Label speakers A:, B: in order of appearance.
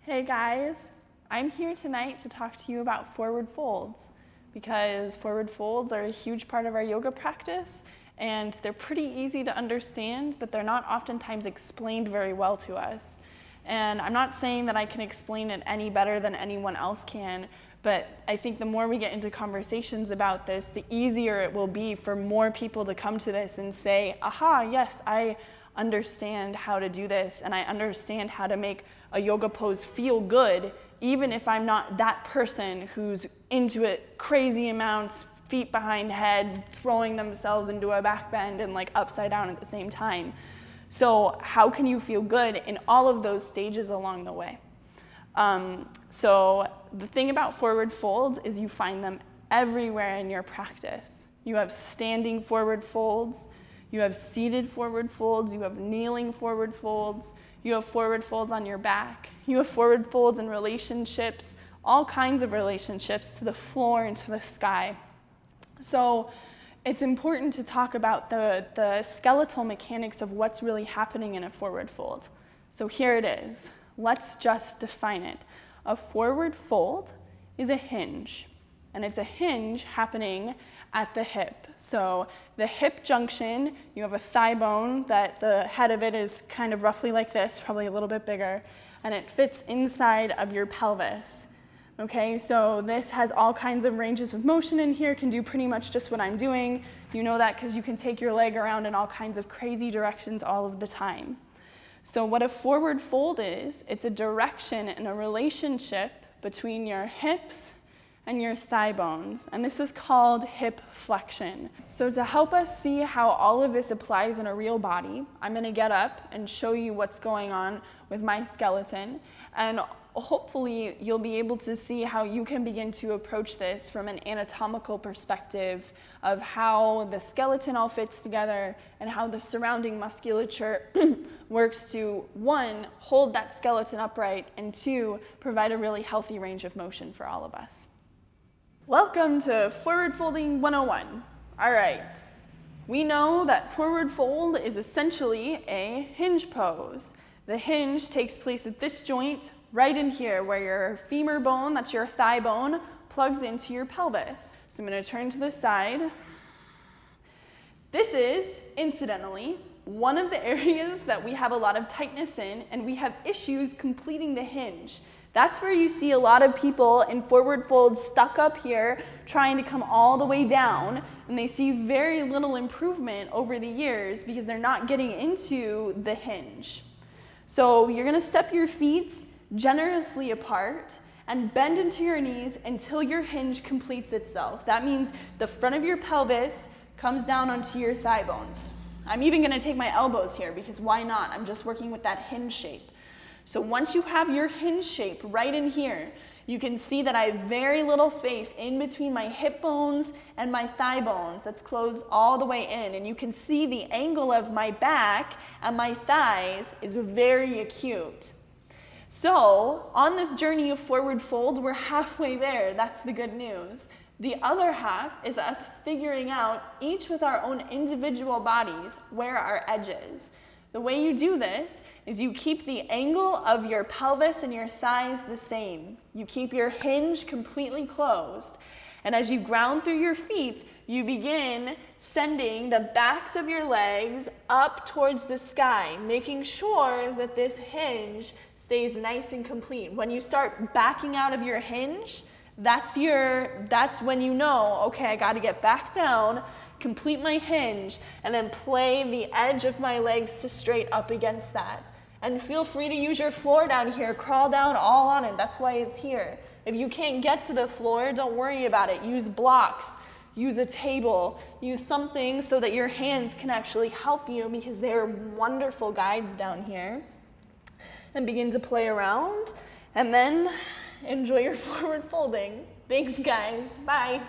A: Hey guys, I'm here tonight to talk to you about forward folds because forward folds are a huge part of our yoga practice and they're pretty easy to understand, but they're not oftentimes explained very well to us. And I'm not saying that I can explain it any better than anyone else can, but I think the more we get into conversations about this, the easier it will be for more people to come to this and say, aha, yes, I understand how to do this and I understand how to make a yoga pose feel good, even if I'm not that person who's into it crazy amounts, feet behind head, throwing themselves into a back bend and like upside down at the same time. So how can you feel good in all of those stages along the way? So the thing about forward folds is you find them everywhere in your practice. You have standing forward folds, you have seated forward folds, you have kneeling forward folds, you have forward folds on your back, you have forward folds in relationships, all kinds of relationships to the floor and to the sky. So it's important to talk about the skeletal mechanics of what's really happening in a forward fold. So here it is. Let's just define it. A forward fold is a hinge, and it's a hinge happening at the hip. So the hip junction, you have a thigh bone that the head of it is kind of roughly like this, probably a little bit bigger, and it fits inside of your pelvis. Okay, so this has all kinds of ranges of motion in here, can do pretty much just what I'm doing. You know that because you can take your leg around in all kinds of crazy directions all of the time. So what a forward fold is, it's a direction and a relationship between your hips and your thigh bones, and this is called hip flexion. So to help us see how all of this applies in a real body, I'm gonna get up and show you what's going on with my skeleton, and hopefully you'll be able to see how you can begin to approach this from an anatomical perspective of how the skeleton all fits together and how the surrounding musculature works to, one, hold that skeleton upright, and two, provide a really healthy range of motion for all of us. Welcome to Forward Folding 101. All right, we know that forward fold is essentially a hinge pose. The hinge takes place at this joint right in here where your femur bone, that's your thigh bone, plugs into your pelvis. So I'm going to turn to the side. This is, incidentally, one of the areas that we have a lot of tightness in and we have issues completing the hinge. That's where you see a lot of people in forward folds stuck up here trying to come all the way down, and they see very little improvement over the years because they're not getting into the hinge. So you're going to step your feet generously apart and bend into your knees until your hinge completes itself. That means the front of your pelvis comes down onto your thigh bones. I'm even going to take my elbows here because why not? I'm just working with that hinge shape. So once you have your hinge shape right in here, you can see that I have very little space in between my hip bones and my thigh bones that's closed all the way in. And you can see the angle of my back and my thighs is very acute. So on this journey of forward fold, we're halfway there. That's the good news. The other half is us figuring out, each with our own individual bodies, where our edge is. The way you do this is you keep the angle of your pelvis and your thighs the same. You keep your hinge completely closed. And as you ground through your feet, you begin sending the backs of your legs up towards the sky, making sure that this hinge stays nice and complete. When you start backing out of your hinge, that's when you know, okay, I gotta get back down, complete my hinge, and then play the edge of my legs to straight up against that. And feel free to use your floor down here, crawl down all on it, that's why it's here. If you can't get to the floor, don't worry about it. Use blocks, use a table, use something so that your hands can actually help you because they're wonderful guides down here. And begin to play around, and then enjoy your forward folding. Thanks guys, bye.